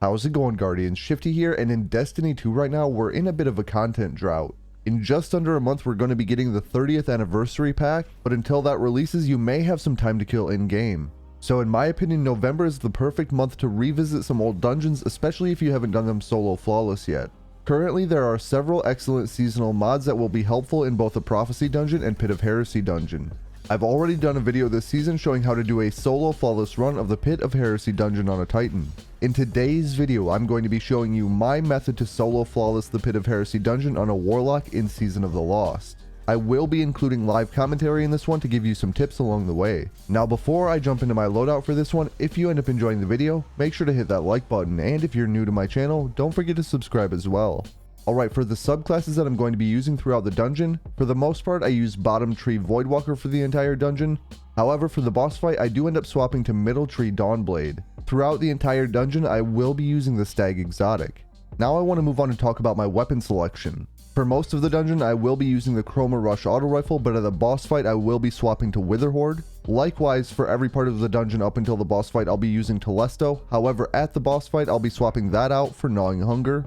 How's it going, Guardians? Shifty here, and in Destiny 2 right now, we're in a bit of a content drought. In just under a month, we're going to be getting the 30th anniversary pack, but until that releases, you may have some time to kill in-game. So in my opinion, November is the perfect month to revisit some old dungeons, especially if you haven't done them solo flawless yet. Currently, there are several excellent seasonal mods that will be helpful in both the Prophecy Dungeon and Pit of Heresy Dungeon. I've already done a video this season showing how to do a solo flawless run of the Pit of Heresy Dungeon on a Titan. In today's video, I'm going to be showing you my method to solo flawless the Pit of Heresy Dungeon on a Warlock in Season of the Lost. I will be including live commentary in this one to give you some tips along the way. Now before I jump into my loadout for this one, if you end up enjoying the video, make sure to hit that like button, and if you're new to my channel, don't forget to subscribe as well. Alright, for the subclasses that I'm going to be using throughout the dungeon, for the most part I use bottom tree Voidwalker for the entire dungeon. However, for the boss fight I do end up swapping to middle tree Dawnblade. Throughout the entire dungeon I will be using the Stag Exotic. Now I want to move on and talk about my weapon selection. For most of the dungeon I will be using the Chroma Rush Auto Rifle, but at the boss fight I will be swapping to Witherhoard. Likewise, for every part of the dungeon up until the boss fight I'll be using Telesto. However, at the boss fight I'll be swapping that out for Gnawing Hunger.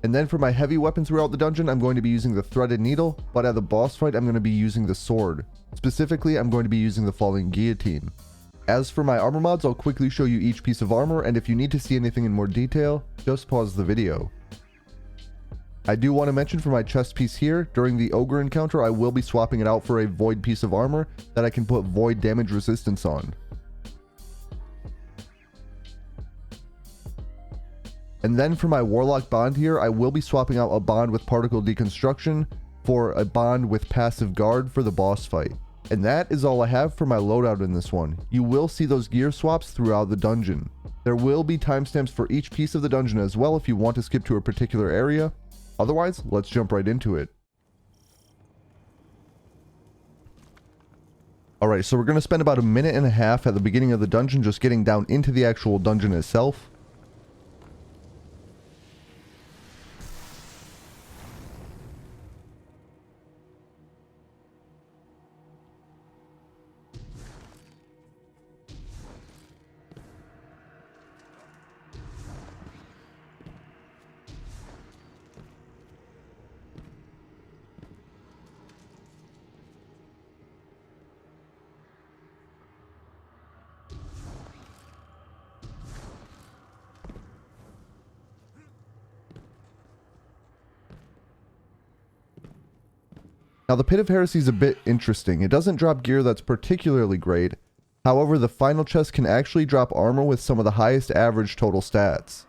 And then for my heavy weapons throughout the dungeon, I'm going to be using the Threaded Needle, but at the boss fight I'm going to be using the Sword. Specifically, I'm going to be using the Falling Guillotine. As for my armor mods, I'll quickly show you each piece of armor, and if you need to see anything in more detail, just pause the video. I do want to mention for my chest piece here, during the Ogre encounter I will be swapping it out for a Void piece of armor that I can put Void damage resistance on. And then for my Warlock bond here, I will be swapping out a bond with Particle Deconstruction for a bond with Passive Guard for the boss fight. And that is all I have for my loadout in this one. You will see those gear swaps throughout the dungeon. There will be timestamps for each piece of the dungeon as well if you want to skip to a particular area. Otherwise, let's jump right into it. Alright, so we're going to spend about a minute and a half at the beginning of the dungeon just getting down into the actual dungeon itself. Now the Pit of Heresy is a bit interesting. It doesn't drop gear that's particularly great. However, the final chest can actually drop armor with some of the highest average total stats.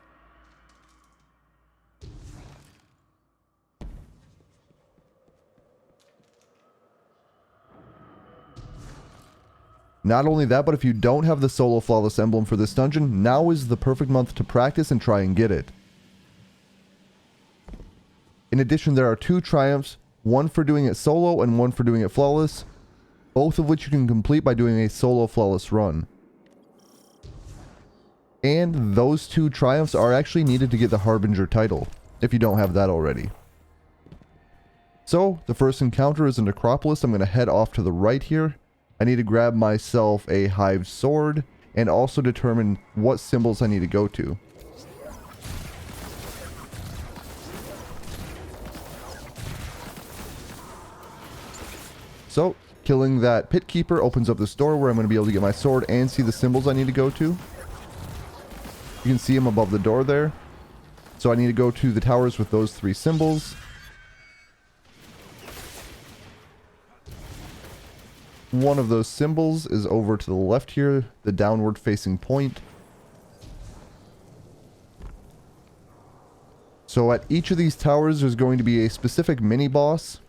Not only that, but if you don't have the solo flawless emblem for this dungeon, now is the perfect month to practice and try and get it. In addition, there are two triumphs. One for doing it solo and one for doing it flawless, both of which you can complete by doing a solo flawless run. And those two triumphs are actually needed to get the Harbinger title, if you don't have that already. So, the first encounter is a Necropolis. I'm going to head off to the right here. I need to grab myself a Hive Sword, and also determine what symbols I need to go to. So, killing that Pit Keeper opens up this door where I'm going to be able to get my sword and see the symbols I need to go to. You can see them above the door there. So I need to go to the towers with those three symbols. One of those symbols is over to the left here, the downward facing point. So at each of these towers there's going to be a specific mini-boss.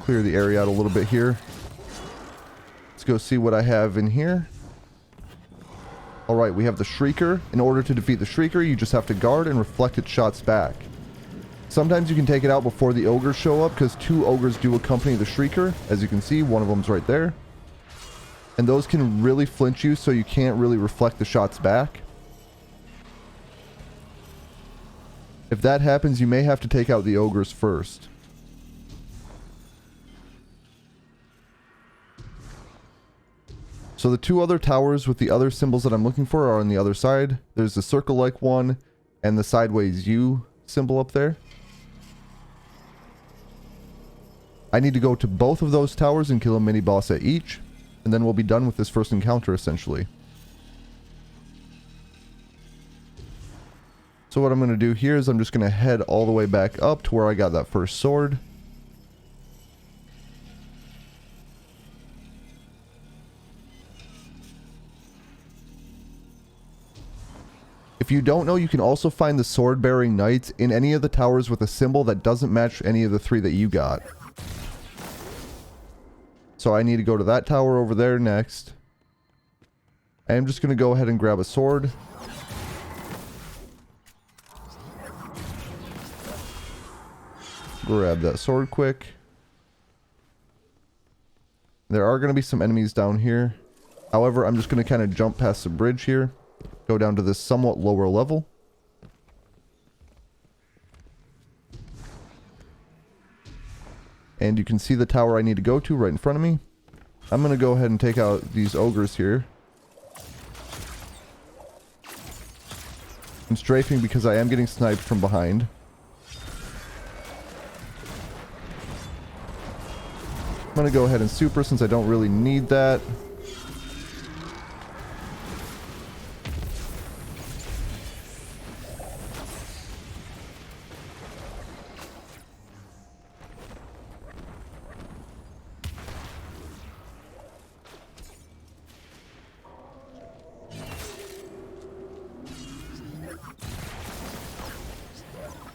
Clear the area out a little bit here. Let's go see what I have in here. Alright, we have the Shrieker. In order to defeat the Shrieker, you just have to guard and reflect its shots back. Sometimes you can take it out before the ogres show up, because 2 ogres do accompany the Shrieker. As you can see, one of them's right there. And those can really flinch you, so you can't really reflect the shots back. If that happens, you may have to take out the ogres first. So the 2 other towers with the other symbols that I'm looking for are on the other side. There's the circle-like one and the sideways U symbol up there. I need to go to both of those towers and kill a mini-boss at each, and then we'll be done with this first encounter, essentially. So what I'm going to do here is I'm just going to head all the way back up to where I got that first sword. If you don't know, you can also find the sword-bearing knights in any of the towers with a symbol that doesn't match any of the 3 that you got. So I need to go to that tower over there next. I am just going to go ahead and grab a sword. Grab that sword quick. There are going to be some enemies down here. However, I'm just going to kind of jump past the bridge here. Go down to this somewhat lower level. And you can see the tower I need to go to right in front of me. I'm going to go ahead and take out these ogres here. I'm strafing because I am getting sniped from behind. I'm going to go ahead and super since I don't really need that.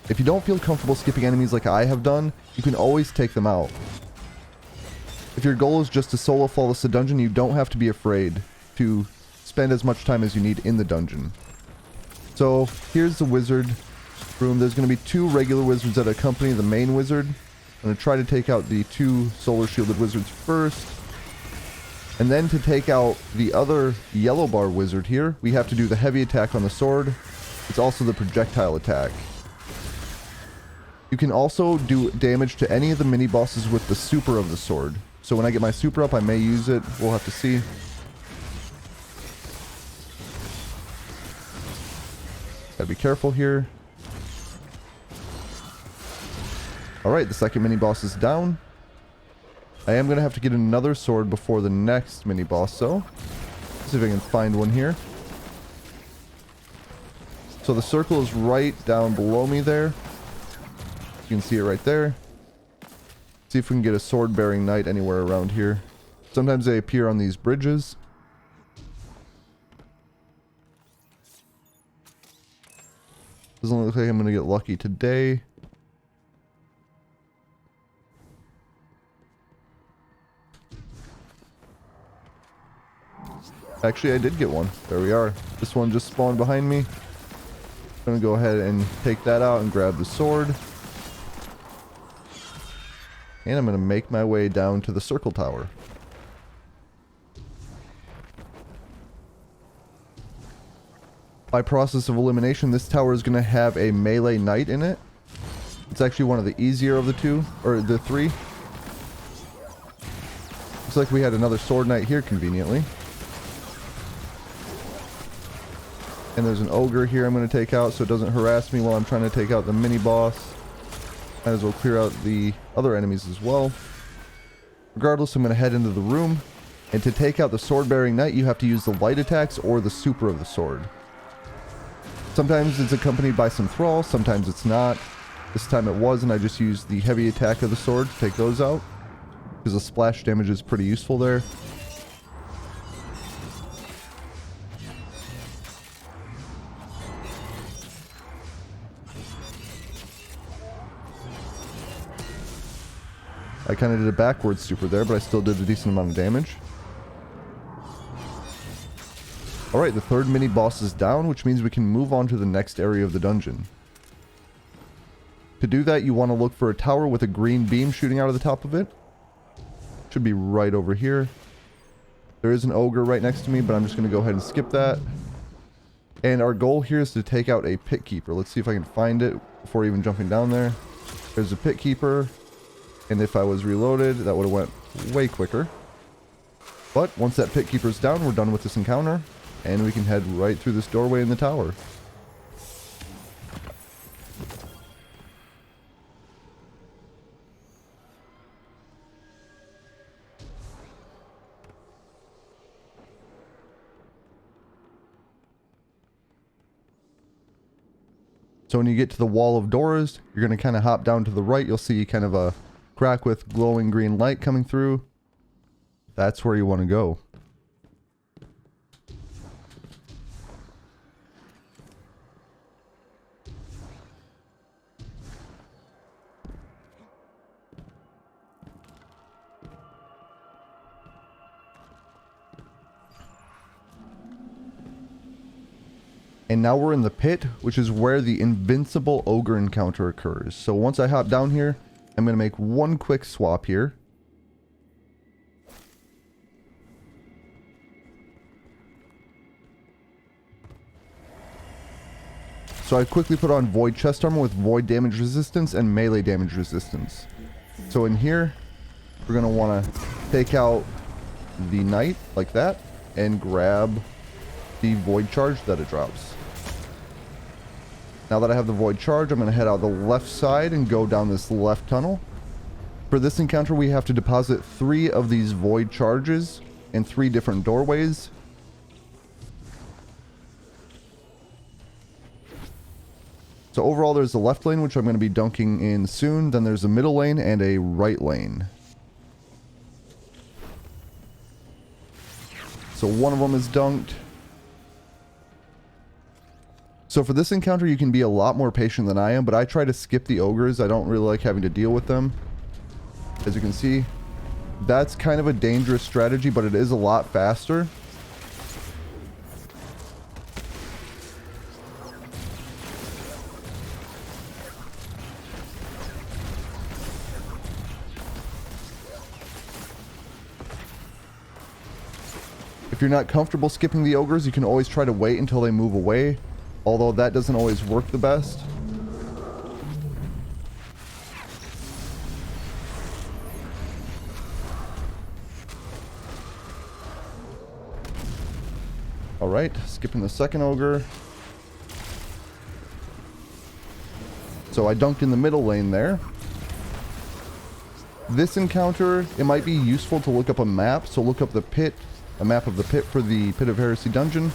If you don't feel comfortable skipping enemies like I have done, you can always take them out. If your goal is just to solo flawless the dungeon, you don't have to be afraid to spend as much time as you need in the dungeon. So here's the wizard room. There's going to be 2 regular wizards that accompany the main wizard. I'm going to try to take out the 2 solar shielded wizards first. And then to take out the other yellow bar wizard here, we have to do the heavy attack on the sword. It's also the projectile attack. You can also do damage to any of the mini bosses with the super of the sword. So when I get my super up, I may use it. We'll have to see. Gotta be careful here. Alright, the second mini boss is down. I am gonna have to get another sword before the next mini boss, so let's see if I can find one here. So the circle is right down below me there. You can see it right there. See if we can get a sword-bearing knight anywhere around here. Sometimes they appear on these bridges. Doesn't look like I'm going to get lucky today. Actually, I did get one. There we are. This one just spawned behind me. I'm going to go ahead and take that out and grab the sword. And I'm going to make my way down to the circle tower. By process of elimination, this tower is going to have a melee knight in it. It's actually one of the easier of the 2, or the 3. Looks like we had another sword knight here conveniently. And there's an ogre here I'm going to take out so it doesn't harass me while I'm trying to take out the mini boss. Might as well clear out the other enemies as well. Regardless, I'm going to head into the room. And to take out the sword-bearing knight, you have to use the light attacks or the super of the sword. Sometimes it's accompanied by some thralls, sometimes it's not. This time it was, and I just used the heavy attack of the sword to take those out. Because the splash damage is pretty useful there. I kind of did a backwards super there, but I still did a decent amount of damage. Alright, the third mini boss is down, which means we can move on to the next area of the dungeon. To do that, you want to look for a tower with a green beam shooting out of the top of it. Should be right over here. There is an ogre right next to me, but I'm just going to go ahead and skip that. And our goal here is to take out a pit keeper. Let's see if I can find it before even jumping down there. There's a pit keeper. And if I was reloaded, that would have went way quicker. But once that pit keeper's down, we're done with this encounter. And we can head right through this doorway in the tower. So when you get to the wall of doors, you're going to kind of hop down to the right. You'll see kind of a crack with glowing green light coming through. That's where you want to go. And now we're in the pit, which is where the Invincible Ogre encounter occurs. So once I hop down here, I'm going to make one quick swap here. So I quickly put on Void Chest Armor with Void Damage Resistance and Melee Damage Resistance. So in here, we're going to want to take out the Knight like that and grab the Void Charge that it drops. Now that I have the Void Charge, I'm going to head out the left side and go down this left tunnel. For this encounter, we have to deposit 3 of these Void Charges in 3 different doorways. So overall, there's the left lane, which I'm going to be dunking in soon. Then there's a middle lane and a right lane. So one of them is dunked. So for this encounter, you can be a lot more patient than I am, but I try to skip the ogres. I don't really like having to deal with them. As you can see, that's kind of a dangerous strategy, but it is a lot faster. If you're not comfortable skipping the ogres, you can always try to wait until they move away. Although that doesn't always work the best. Alright, skipping the second ogre. So I dunked in the middle lane there. This encounter, it might be useful to look up a map. So look up the pit, a map of the pit for the Pit of Heresy Dungeon.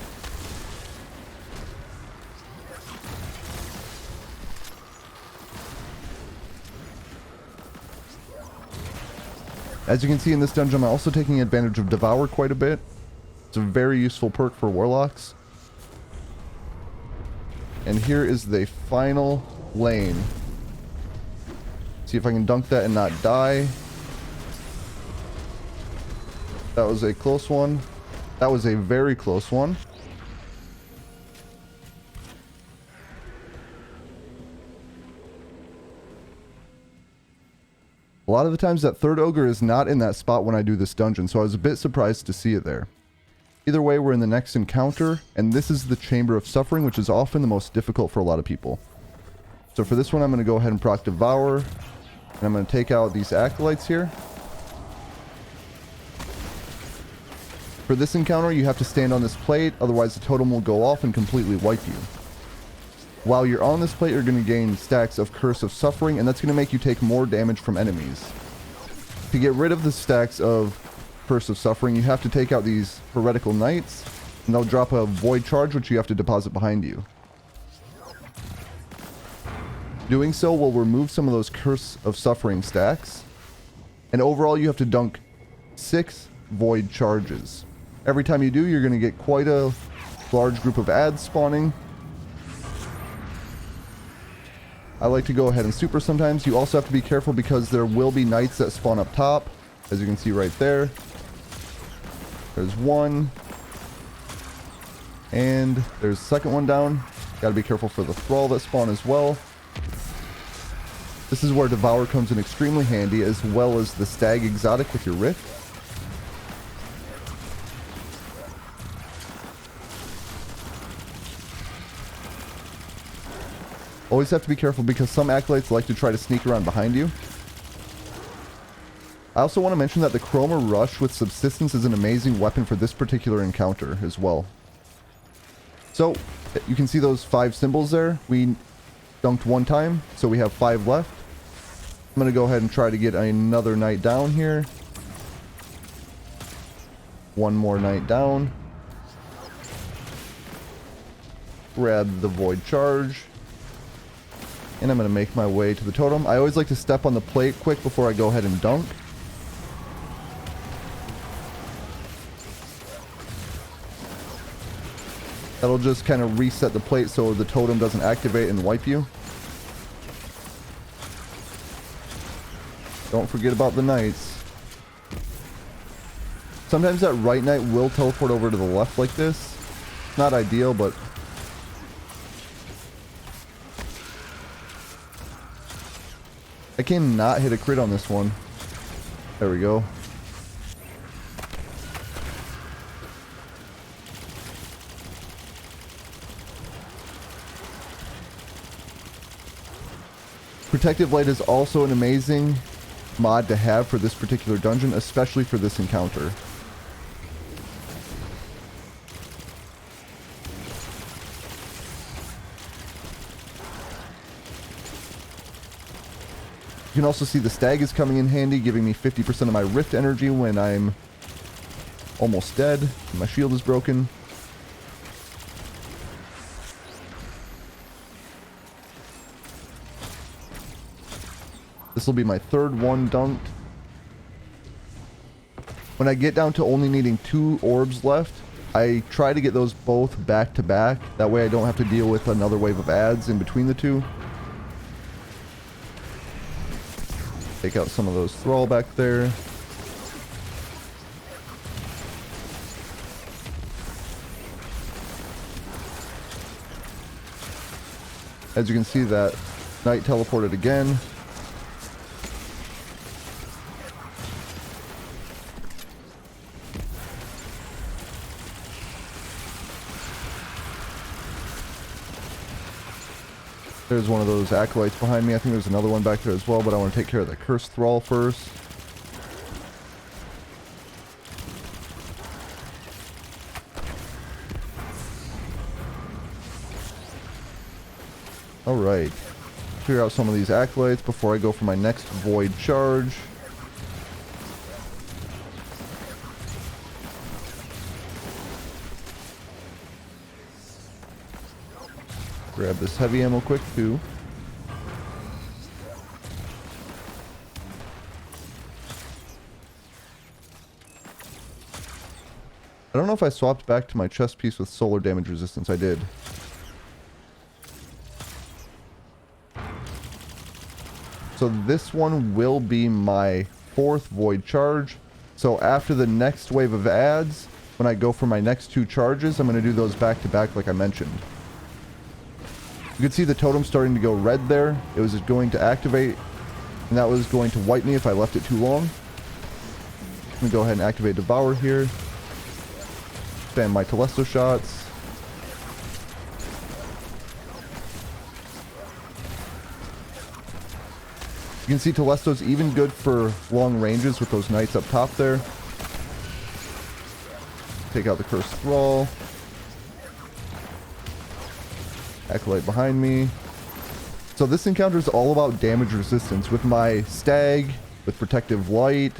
As you can see in this dungeon, I'm also taking advantage of Devour quite a bit. It's a very useful perk for Warlocks. And here is the final lane. See if I can dunk that and not die. That was a close one. That was a very close one. A lot of the times that third ogre is not in that spot when I do this dungeon, so I was a bit surprised to see it there. Either way, we're in the next encounter, and this is the Chamber of Suffering, which is often the most difficult for a lot of people. So for this one, I'm going to go ahead and proc Devour, and I'm going to take out these acolytes here. For this encounter, you have to stand on this plate, otherwise the totem will go off and completely wipe you. While you're on this plate, you're going to gain stacks of Curse of Suffering, and that's going to make you take more damage from enemies. To get rid of the stacks of Curse of Suffering, you have to take out these Heretical Knights, and they'll drop a Void Charge, which you have to deposit behind you. Doing so will remove some of those Curse of Suffering stacks, and overall you have to dunk 6 Void Charges. Every time you do, you're going to get quite a large group of ads spawning. I like to go ahead and super sometimes. You also have to be careful because there will be knights that spawn up top, as you can see right there. There's one. And there's the second one down. Gotta be careful for the thrall that spawn as well. This is where Devour comes in extremely handy, as well as the Stag exotic with your Rift. Always have to be careful because some acolytes like to try to sneak around behind you. I also want to mention that the Chroma Rush with Subsistence is an amazing weapon for this particular encounter as well. So, you can see those 5 symbols there. We dunked 1 time, so we have 5 left. I'm going to go ahead and try to get another knight down here. 1 more knight down. Grab the Void Charge. And I'm going to make my way to the totem. I always like to step on the plate quick before I go ahead and dunk. That'll just kind of reset the plate so the totem doesn't activate and wipe you. Don't forget about the knights. Sometimes that right knight will teleport over to the left like this. Not ideal, but... I cannot hit a crit on this one. There we go. Protective Light is also an amazing mod to have for this particular dungeon, especially for this encounter. You can also see the Stag is coming in handy, giving me 50% of my Rift energy when I'm almost dead. My shield is broken. This will be my 3rd one dunked. When I get down to only needing 2 orbs left, I try to get those both back to back. That way I don't have to deal with another wave of adds in between the 2. Take out some of those thrall back there. As you can see, that knight teleported again. There's one of those acolytes behind me. I think there's another one back there as well, but I want to take care of the cursed thrall first. Alright. Clear out some of these acolytes before I go for my next void charge. Grab this heavy ammo quick too. I don't know if I swapped back to my chest piece with solar damage resistance. I did. So this one will be my 4th void charge. So after the next wave of adds, when I go for my next 2 charges, I'm going to do those back to back like I mentioned. You can see the totem starting to go red there. It was going to activate, and that was going to wipe me if I left it too long. Let me go ahead and activate Devour here. Spam my Telesto shots. You can see Telesto's even good for long ranges with those knights up top there. Take out the Cursed Thrall. Acolyte behind me. So this encounter is all about damage resistance. With my Stag, with Protective Light,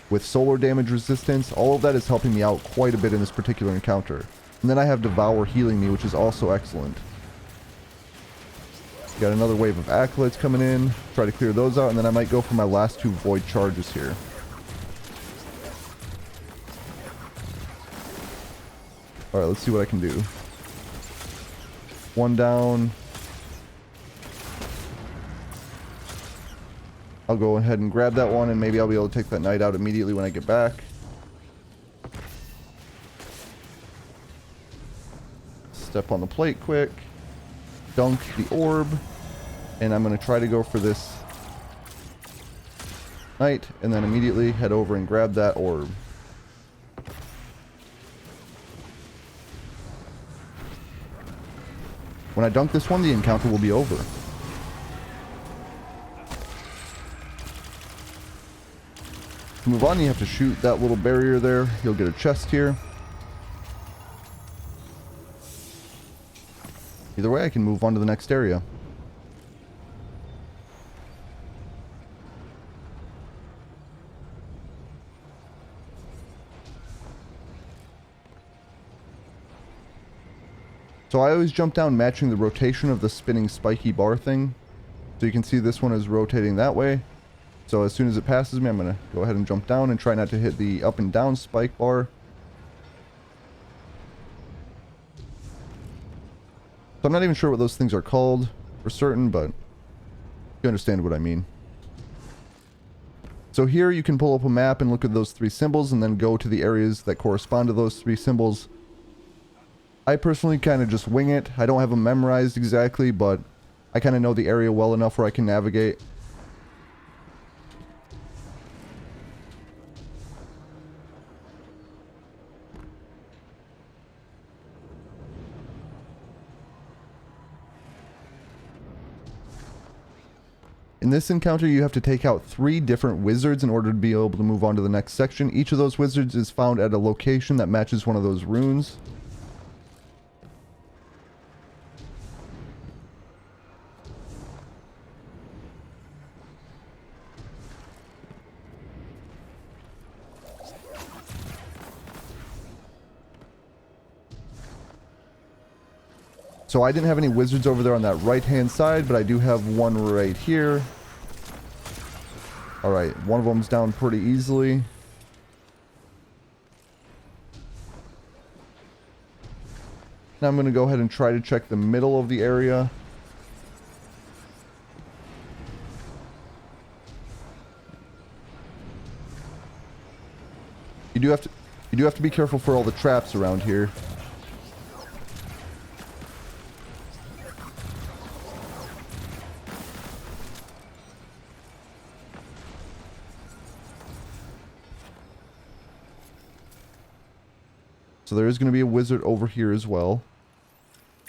with solar damage resistance, all of that is helping me out quite a bit in this particular encounter. And then I have Devour healing me, which is also excellent. Got another wave of acolytes coming in. Try to clear those out, and then I might go for my last 2 void charges here. Alright, let's see what I can do. 1 down. I'll go ahead and grab that one, and maybe I'll be able to take that knight out immediately when I get back. Step on the plate quick. Dunk the orb. And I'm going to try to go for this Knight, and then immediately head over and grab that orb. When I dunk this one, the encounter will be over. To move on, you have to shoot that little barrier there. You'll get a chest here. Either way, I can move on to the next area. So I always jump down matching the rotation of the spinning spiky bar thing. So you can see this one is rotating that way. So as soon as it passes me, I'm going to go ahead and jump down and try not to hit the up and down spike bar. So I'm not even sure what those things are called for certain, but you understand what I mean. So here you can pull up a map and look at those 3 symbols and then go to the areas that correspond to those 3 symbols. I personally kind of just wing it. I don't have them memorized exactly, but I kind of know the area well enough where I can navigate. In this encounter, you have to take out 3 different wizards in order to be able to move on to the next section. Each of those wizards is found at a location that matches one of those runes. So I didn't have any wizards over there on that right-hand side, but I do have one right here. Alright, one of them's down pretty easily. Now I'm going to go ahead and try to check the middle of the area. You do have to be careful for all the traps around here. So there is going to be a wizard over here as well.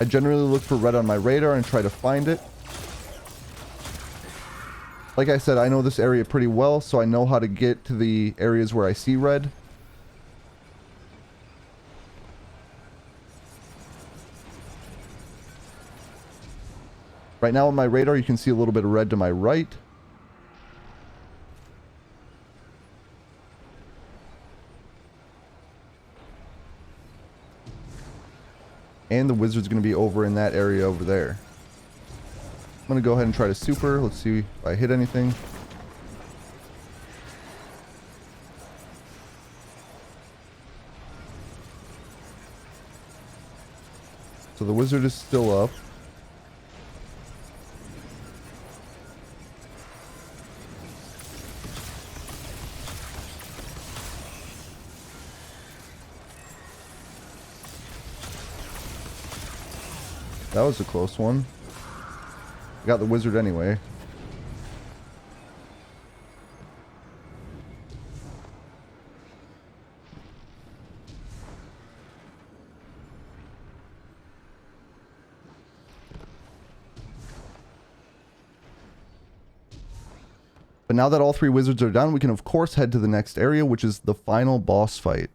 I generally look for red on my radar and try to find it. Like I said, I know this area pretty well, so I know how to get to the areas where I see red. Right now on my radar, you can see a little bit of red to my right. And the wizard's going to be over in that area over there. I'm going to go ahead and try to super. Let's see if I hit anything. So the wizard is still up. That was a close one. I got the wizard anyway. But now that all 3 wizards are done, we can of course head to the next area, which is the final boss fight.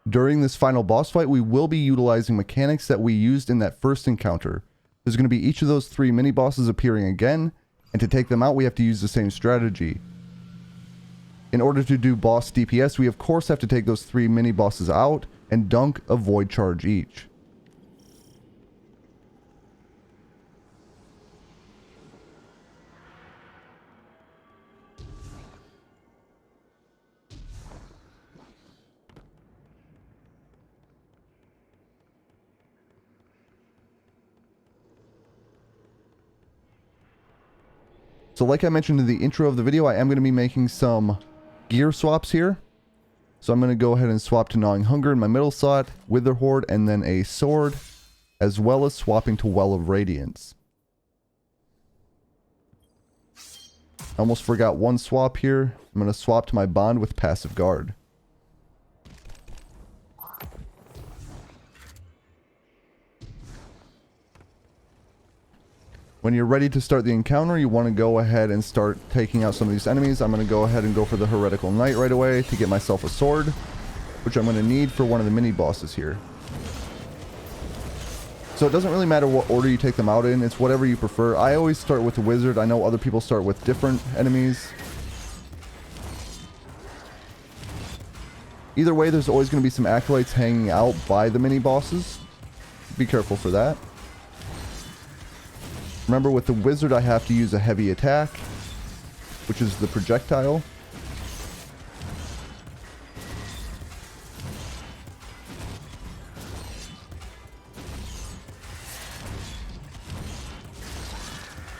During this final boss fight, we will be utilizing mechanics that we used in that first encounter. There's going to be each of those 3 mini-bosses appearing again, and to take them out, we have to use the same strategy. In order to do boss DPS, we of course have to take those 3 mini-bosses out and dunk a void charge each. So like I mentioned in the intro of the video, I am going to be making some gear swaps here. So I'm going to go ahead and swap to Gnawing Hunger in my middle slot, Witherhoard, and then a sword, as well as swapping to Well of Radiance. I almost forgot one swap here. I'm going to swap to my Bond with Passive Guard. When you're ready to start the encounter, you want to go ahead and start taking out some of these enemies. I'm going to go ahead and go for the Heretical Knight right away to get myself a sword, which I'm going to need for one of the mini bosses here. So it doesn't really matter what order you take them out in, it's whatever you prefer. I always start with the wizard. I know other people start with different enemies. Either way, there's always going to be some acolytes hanging out by the mini bosses. Be careful for that. Remember, with the wizard I have to use a heavy attack, which is the projectile.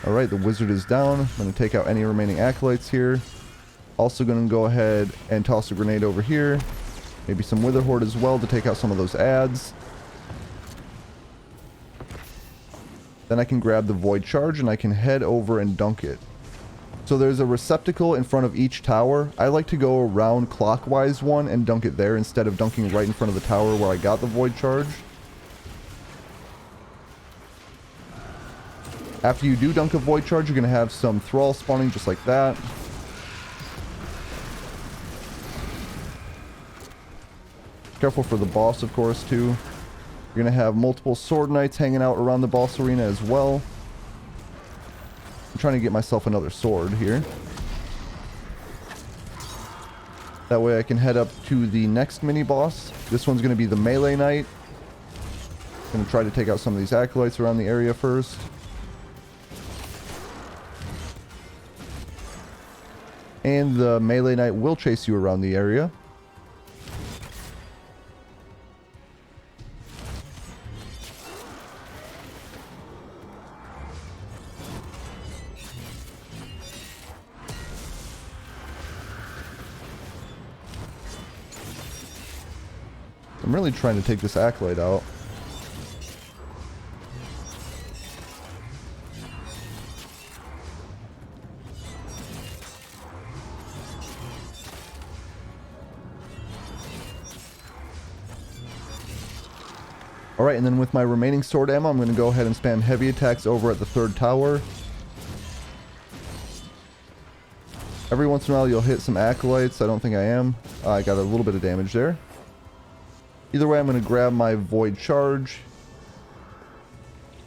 Alright, the wizard is down. I'm going to take out any remaining acolytes here. Also going to go ahead and toss a grenade over here. Maybe some Witherhoard as well to take out some of those adds. Then I can grab the Void Charge and I can head over and dunk it. So there's a receptacle in front of each tower. I like to go around clockwise one and dunk it there instead of dunking right in front of the tower where I got the Void Charge. After you do dunk a Void Charge, you're going to have some Thrall spawning just like that. Careful for the boss, of course, too. You're going to have multiple Sword Knights hanging out around the boss arena as well. I'm trying to get myself another sword here. That way I can head up to the next mini-boss. This one's going to be the Melee Knight. I'm going to try to take out some of these acolytes around the area first. And the Melee Knight will chase you around the area. I'm really trying to take this acolyte out. Alright, and then with my remaining sword ammo, I'm going to go ahead and spam heavy attacks over at the third tower. Every once in a while you'll hit some acolytes. I don't think I am. I got a little bit of damage there. Either way, I'm going to grab my Void Charge.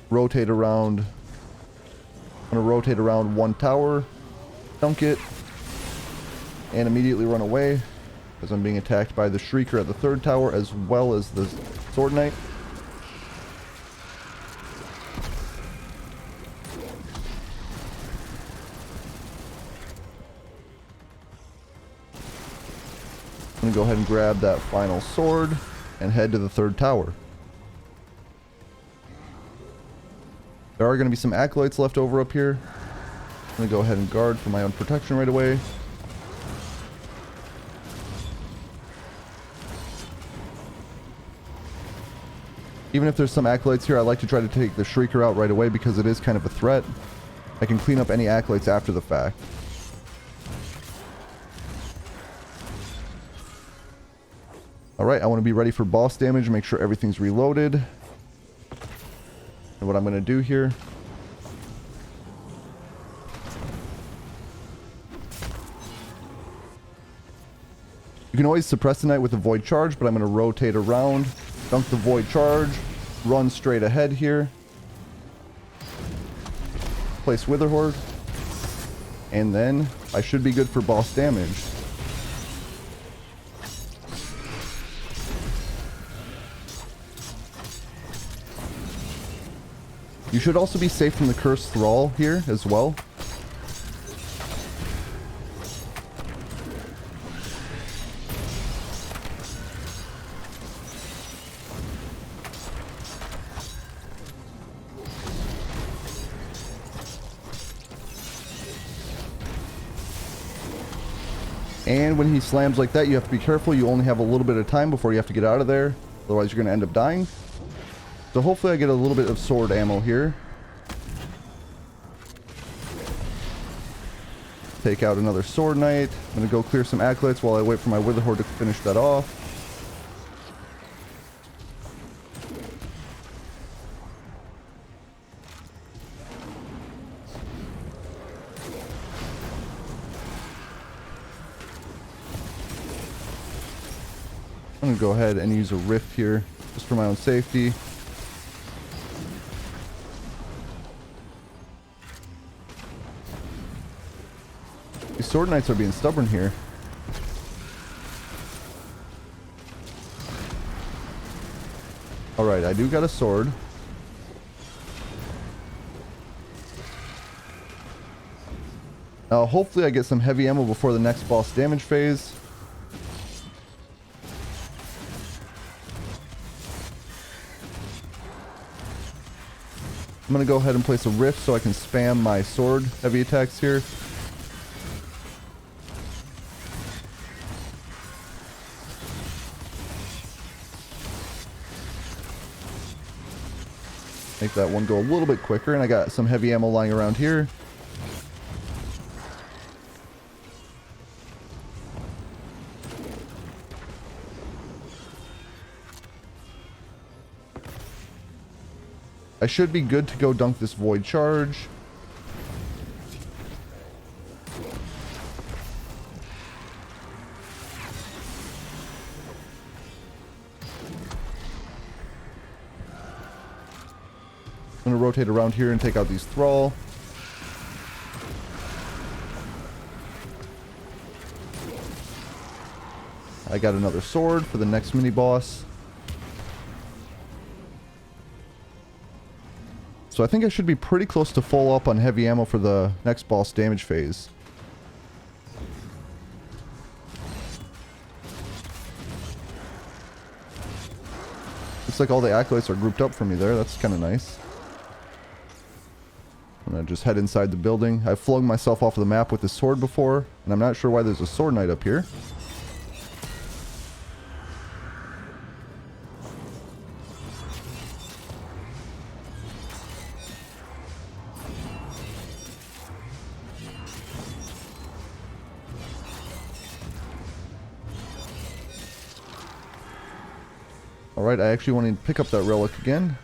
Rotate around. I'm going to rotate around one tower. Dunk it. And immediately run away. As I'm being attacked by the Shrieker at the third tower as well as the Sword Knight. I'm going to go ahead and grab that final sword and head to the third tower. There are going to be some acolytes left over up here. I'm going to go ahead and guard for my own protection right away. Even if there's some acolytes here, I like to try to take the Shrieker out right away because it is kind of a threat. I can clean up any acolytes after the fact. Alright, I want to be ready for boss damage, make sure everything's reloaded. And what I'm going to do here. You can always suppress the Knight with a Void Charge, but I'm going to rotate around, dunk the Void Charge, run straight ahead here. Place Witherhoard. And then I should be good for boss damage. You should also be safe from the Cursed Thrall here as well. And when he slams like that, you have to be careful. You only have a little bit of time before you have to get out of there. Otherwise, you're going to end up dying. So hopefully I get a little bit of sword ammo here. Take out another sword knight. I'm going to go clear some acolytes while I wait for my Witherhoard to finish that off. I'm going to go ahead and use a rift here just for my own safety. These sword knights are being stubborn here. Alright, I do got a sword. Now hopefully I get some heavy ammo before the next boss damage phase. I'm going to go ahead and place a rift so I can spam my sword heavy attacks here. Make that one go a little bit quicker, and I got some heavy ammo lying around here. I should be good to go dunk this void charge. I'm going to rotate around here and take out these thrall. I got another sword for the next mini boss. So I think I should be pretty close to full up on heavy ammo for the next boss damage phase. Looks like all the acolytes are grouped up for me there. That's kind of nice. I'm going to just head inside the building. I've flung myself off the map with this sword before, and I'm not sure why there's a sword knight up here. Alright, I actually want to pick up that relic again.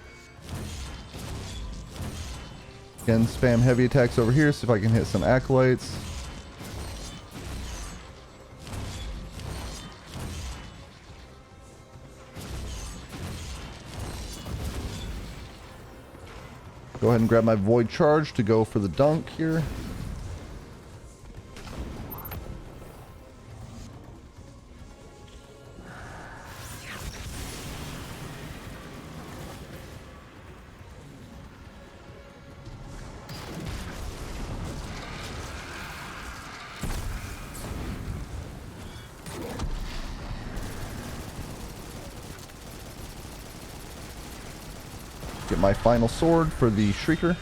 Again, spam heavy attacks over here, see if I can hit some acolytes. Go ahead and grab my void charge to go for the dunk here. Get my final sword for the Shrieker.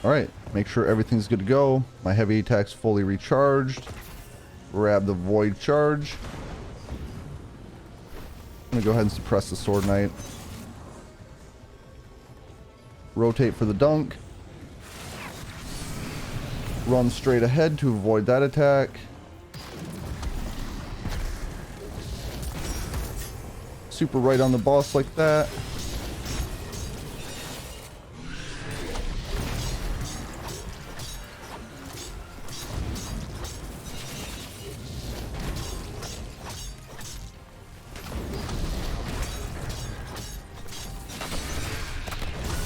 Alright, make sure everything's good to go. My heavy attack's fully recharged. Grab the void charge. I'm going to go ahead and suppress the sword knight. Rotate for the dunk. Run straight ahead to avoid that attack. Super right on the boss like that.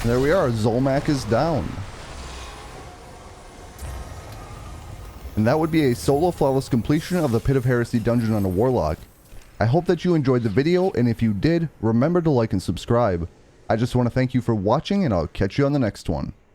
There we are, Zulmak is down. And that would be a solo flawless completion of the Pit of Heresy Dungeon on a Warlock. I hope that you enjoyed the video, and if you did, remember to like and subscribe. I just want to thank you for watching, and I'll catch you on the next one.